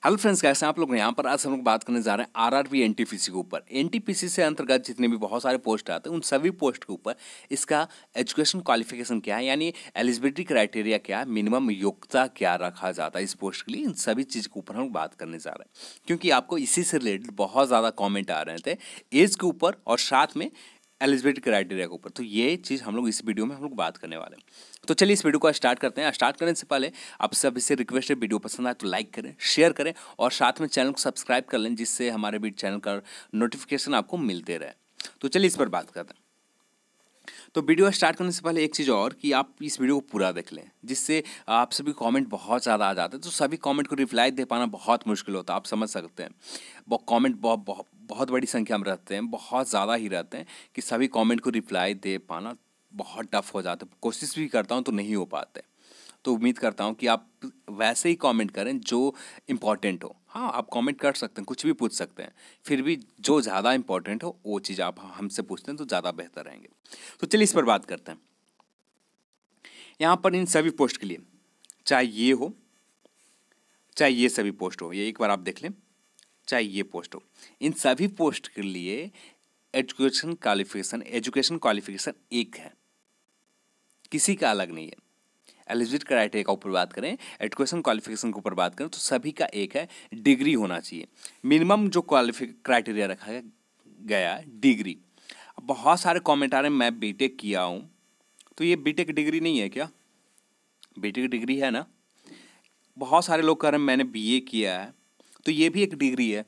Hello friends, कैसे हैं आप लोग। यहाँ पर आज हम लोग बात करने जा रहे हैं आरआरबी एनटीपीसी के ऊपर। एनटीपीसी से अंतर्गत जितने भी बहुत सारे पोस्ट आते हैं उन सभी पोस्ट के ऊपर इसका एजुकेशन क्वालिफिकेशन क्या है, यानी एलिजिबिलिटी क्राइटेरिया क्या है, मिनिमम योग्यता क्या रखा जाता है इस पोस्ट के लिए, इन सभी चीज़ के ऊपर हम बात करने जा रहे हैं। क्योंकि आपको इसी से रिलेटेड बहुत ज़्यादा कॉमेंट आ रहे थे एज के ऊपर और साथ में एलिजिबिलिटी क्राइटेरिया के ऊपर, तो ये चीज़ हम लोग इस वीडियो में हम लोग बात करने वाले हैं। तो चलिए इस वीडियो को स्टार्ट करते हैं। स्टार्ट करने से पहले आप सब इससे रिक्वेस्ट है, वीडियो पसंद आए तो लाइक करें, शेयर करें और साथ में चैनल को सब्सक्राइब कर लें, जिससे हमारे भी चैनल का नोटिफिकेशन आपको मिलते रहे। तो चलिए इस पर बात करते हैं। तो वीडियो स्टार्ट करने से पहले एक चीज़ और कि आप इस वीडियो को पूरा देख लें, जिससे आप सभी कमेंट बहुत ज़्यादा आ जाते हैं, तो सभी कमेंट को रिप्लाई दे पाना बहुत मुश्किल होता है, आप समझ सकते हैं। वो कमेंट बहुत बड़ी संख्या में रहते हैं, बहुत ज़्यादा ही रहते हैं कि सभी कमेंट को रिप्लाई दे पाना बहुत टफ हो जाता है। कोशिश भी करता हूँ तो नहीं हो पाते। तो उम्मीद करता हूँ कि आप वैसे ही कमेंट करें जो इम्पोर्टेंट हो। हाँ, आप कमेंट कर सकते हैं, कुछ भी पूछ सकते हैं, फिर भी जो ज़्यादा इम्पोर्टेंट हो वो चीज़ आप हमसे पूछते हैं तो ज़्यादा बेहतर रहेंगे। तो चलिए इस पर बात करते हैं। यहाँ पर इन सभी पोस्ट के लिए, चाहे ये हो चाहे ये सभी पोस्ट हो, ये एक बार आप देख लें, चाहे ये पोस्ट हो, इन सभी पोस्ट के लिए एजुकेशन क्वालिफिकेशन एक है, किसी का अलग नहीं है। एलिजिबिलिटी क्राइटेरिया का ऊपर बात करें, एजुकेशन क्वालिफिकेशन के ऊपर बात करें तो सभी का एक है, डिग्री होना चाहिए। मिनिमम जो क्राइटेरिया रखा गया डिग्री। अब बहुत सारे कमेंट आ रहे हैं मैं बीटेक किया हूँ, तो ये बीटेक डिग्री नहीं है क्या? बीटेक डिग्री है ना। बहुत सारे लोग कह रहे हैं मैंने बीए किया है, तो ये भी एक डिग्री है।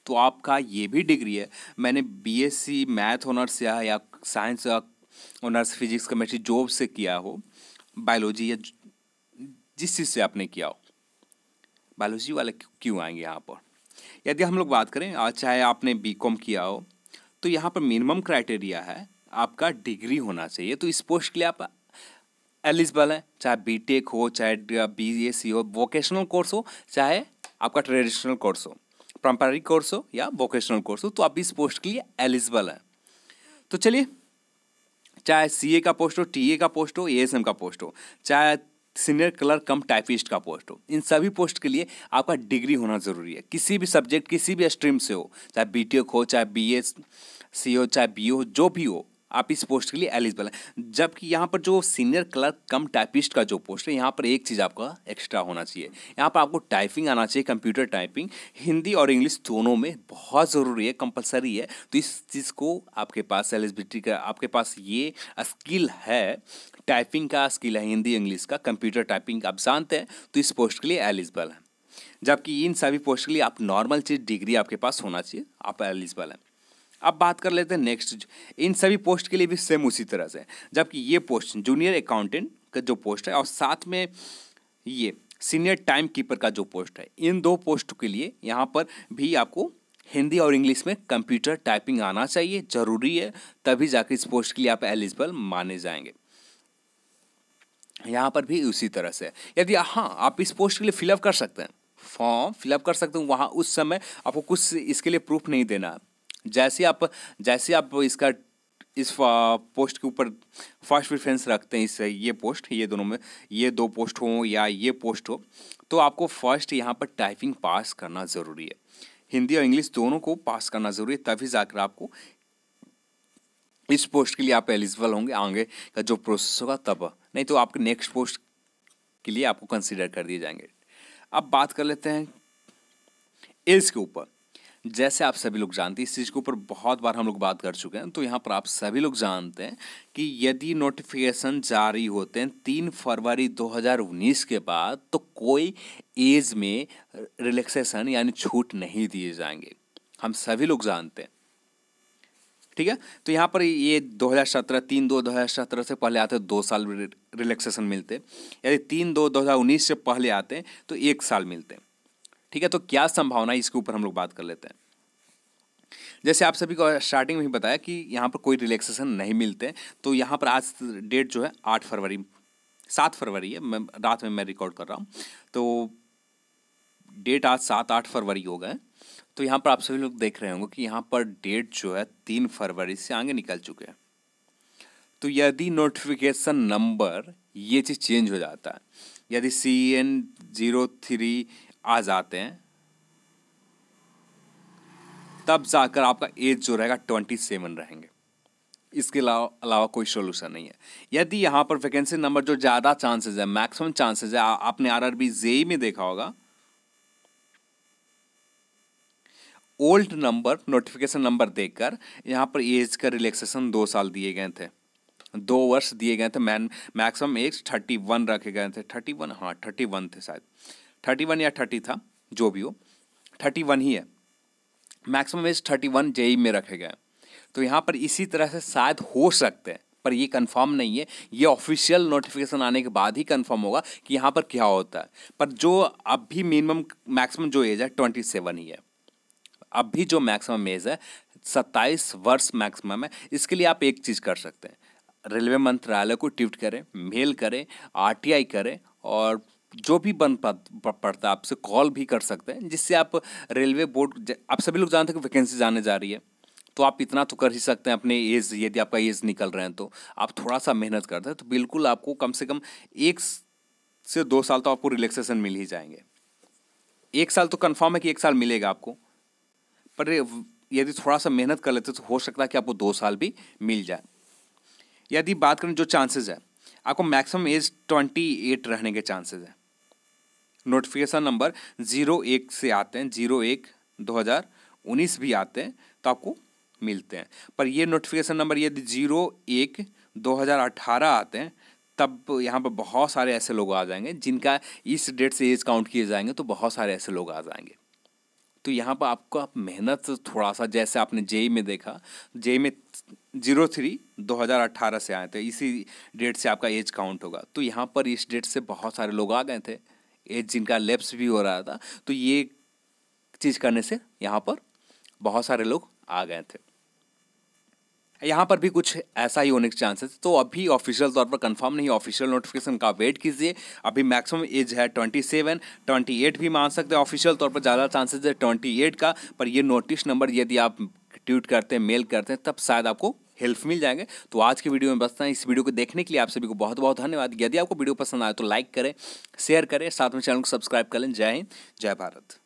तो आपका ये भी डिग्री है। मैंने बीएससी मैथ ऑनर्स या science honours physics chemistry job से किया हो, बायोलॉजी या जिस चीज़ से आपने किया हो, बायोलॉजी वाले क्यों आएंगे यहाँ पर। यदि हम लोग बात करें चाहे आपने बीकॉम किया हो, तो यहाँ पर मिनिमम क्राइटेरिया है आपका डिग्री होना चाहिए। तो इस पोस्ट के लिए आप एलिजिबल हैं, चाहे बीटेक हो, चाहे बीएससी हो, वोकेशनल कोर्स हो, चाहे आपका ट्रेडिशनल कोर्स हो, पारंपरिक कोर्स हो या वोकेशनल कोर्स हो, तो आप इस पोस्ट के लिए एलिजिबल हैं। तो चलिए, चाहे सीए का पोस्ट हो, टीए का पोस्ट हो, एएसएम का पोस्ट हो, चाहे सीनियर क्लर्क कम टाइपिस्ट का पोस्ट हो, इन सभी पोस्ट के लिए आपका डिग्री होना ज़रूरी है। किसी भी सब्जेक्ट, किसी भी स्ट्रीम से हो, चाहे बीटेक हो, चाहे बीएससी हो, चाहे बीए हो, जो भी हो, आप इस पोस्ट के लिए एलिजिबल हैं। जबकि यहाँ पर जो सीनियर क्लर्क कम टाइपिस्ट का जो पोस्ट है, यहाँ पर एक चीज़ आपका एक्स्ट्रा होना चाहिए। यहाँ पर आपको टाइपिंग आना चाहिए, कंप्यूटर टाइपिंग, हिंदी और इंग्लिश दोनों में बहुत ज़रूरी है, कंपलसरी है। तो इस चीज़ को आपके पास एलिजिबिलिटी का, आपके पास ये स्किल है, टाइपिंग का स्किल है, हिंदी इंग्लिश का, कंप्यूटर टाइपिंग आप जानते हैं, तो इस पोस्ट के लिए एलिजिबल है। जबकि इन सभी पोस्ट के लिए आप नॉर्मल चीज़ डिग्री आपके पास होना चाहिए, आप एलिजिबल हैं। अब बात कर लेते हैं नेक्स्ट। इन सभी पोस्ट के लिए भी सेम उसी तरह से, जबकि ये पोस्ट जूनियर अकाउंटेंट का जो पोस्ट है और साथ में ये सीनियर टाइम कीपर का जो पोस्ट है, इन दो पोस्ट के लिए यहाँ पर भी आपको हिंदी और इंग्लिश में कंप्यूटर टाइपिंग आना चाहिए, ज़रूरी है, तभी जाकर इस पोस्ट के लिए आप एलिजिबल माने जाएंगे। यहाँ पर भी उसी तरह से, यदि हाँ आप इस पोस्ट के लिए फिलअप कर सकते हैं, फॉर्म फिलअप कर सकते हैं, वहाँ उस समय आपको कुछ इसके लिए प्रूफ नहीं देना। जैसे आप इसका इस पोस्ट के ऊपर फर्स्ट प्रेफरेंस रखते हैं, इस ये पोस्ट, ये दोनों में, ये दो पोस्ट हो या ये पोस्ट हो, तो आपको फर्स्ट यहाँ पर टाइपिंग पास करना ज़रूरी है, हिंदी और इंग्लिश दोनों को पास करना ज़रूरी है, तभी जाकर आपको इस पोस्ट के लिए आप एलिजिबल होंगे। आगे का जो प्रोसेस होगा तब, नहीं तो आपके नेक्स्ट पोस्ट के लिए आपको कंसीडर कर दिए जाएंगे। अब बात कर लेते हैं एज के ऊपर। जैसे आप सभी लोग जानते हैं, इस चीज़ के ऊपर बहुत बार हम लोग बात कर चुके हैं, तो यहाँ पर आप सभी लोग जानते हैं कि यदि नोटिफिकेशन जारी होते हैं 3 फरवरी 2019 के बाद, तो कोई एज में रिलैक्सेशन यानी छूट नहीं दिए जाएंगे, हम सभी लोग जानते हैं, ठीक है। तो यहाँ पर ये 2017 से पहले आते 2 साल रिलैक्सेशन मिलते, यदि 3/2/2019 से पहले आते हैं तो 1 साल मिलते, ठीक है। तो क्या संभावना है, इसके ऊपर हम लोग बात कर लेते हैं। जैसे आप सभी को स्टार्टिंग में ही बताया कि यहाँ पर कोई रिलैक्सेशन नहीं मिलते, तो यहाँ पर आज डेट जो है 7 फरवरी है, मैं रात में मैं रिकॉर्ड कर रहा हूँ, तो डेट आज 7-8 फरवरी हो गए। तो यहाँ पर आप सभी लोग देख रहे होंगे कि यहाँ पर डेट जो है 3 फरवरी से आगे निकल चुके हैं। तो यदि नोटिफिकेशन नंबर ये चीज़ चेंज हो जाता है, यदि CN03 आ जाते हैं तब जाकर आपका एज जो रहेगा 27 रहेंगे। इसके अलावा कोई सोल्यूशन नहीं है। यदि यहाँ पर वैकेंसी नंबर जो ज़्यादा चांसेस है, मैक्सिमम चांसेस है, आपने आरआरबी जेई में देखा होगा, ओल्ड नंबर नोटिफिकेशन नंबर देखकर यहाँ पर एज का रिलैक्सेशन 2 साल दिए गए थे, 2 वर्ष दिए गए थे। मैक्सिमम एज 31 रखे गए थे। 31, हाँ 31 थे शायद, 31 या 30 था, जो भी हो 31 ही है। मैक्सिमम एज 31 जेई में रखे गए। तो यहाँ पर इसी तरह से शायद हो सकते हैं, पर ये कंफर्म नहीं है। ये ऑफिशियल नोटिफिकेशन आने के बाद ही कंफर्म होगा कि यहाँ पर क्या होता है। पर जो अब भी मिनिमम मैक्सिमम जो एज है 27 ही है। अब भी जो मैक्सिमम एज है 27 वर्ष मैक्सिमम है। इसके लिए आप एक चीज़ कर सकते हैं, रेलवे मंत्रालय को ट्वीट करें, मेल करें, आरटीआई करें, और जो भी बन पड़ता है आपसे कॉल भी कर सकते हैं, जिससे आप रेलवे बोर्ड, आप सभी लोग जानते हैं कि वैकेंसी जाने जा रही है, तो आप इतना तो कर ही सकते हैं अपने एज, यदि आपका एज निकल रहे हैं तो आप थोड़ा सा मेहनत करते हैं तो बिल्कुल आपको कम से कम 1 से 2 साल तो आपको रिलैक्सेशन मिल ही जाएंगे। 1 साल तो कंफर्म है कि 1 साल मिलेगा आपको, पर यदि थोड़ा सा मेहनत कर लेते तो हो सकता है कि आपको 2 साल भी मिल जाए। यदि बात करें जो चांसेस है, आपको मैक्सिमम एज 28 रहने के चांसेस है। नोटिफिकेशन नंबर 01 से आते हैं, 01/2019 भी आते हैं तो आपको मिलते हैं। पर ये नोटिफिकेशन नंबर यदि 01/2018 आते हैं तब यहाँ पर बहुत सारे ऐसे लोग आ जाएंगे जिनका इस डेट से एज काउंट किए जाएंगे, तो बहुत सारे ऐसे लोग आ जाएंगे। तो यहाँ पर आपको आप मेहनत थोड़ा सा, जैसे आपने जेई में देखा, जेई में 03/2018 से आए थे, इसी डेट से आपका एज काउंट होगा। तो यहाँ पर इस डेट से बहुत सारे लोग आ गए थे, एज जिनका लैप्स भी हो रहा था, तो ये चीज़ करने से यहाँ पर बहुत सारे लोग आ गए थे। यहाँ पर भी कुछ ऐसा ही होने के चांसेस, तो अभी ऑफिशियल तौर पर कंफर्म नहीं, ऑफिशियल नोटिफिकेशन का वेट कीजिए। अभी मैक्सिमम एज है 27, 28 भी मान सकते हैं, ऑफिशियल तौर पर ज़्यादा चांसेस है 28 का। पर ये नोटिस नंबर यदि आप ट्वीट करते हैं, मेल करते हैं, तब शायद आपको हेल्प मिल जाएंगे। तो आज की वीडियो में बस इतना। इस वीडियो को देखने के लिए आप सभी को बहुत बहुत धन्यवाद। यदि आपको वीडियो पसंद आए तो लाइक करें, शेयर करें, साथ में चैनल को सब्सक्राइब कर लें। जय हिंद, जय भारत।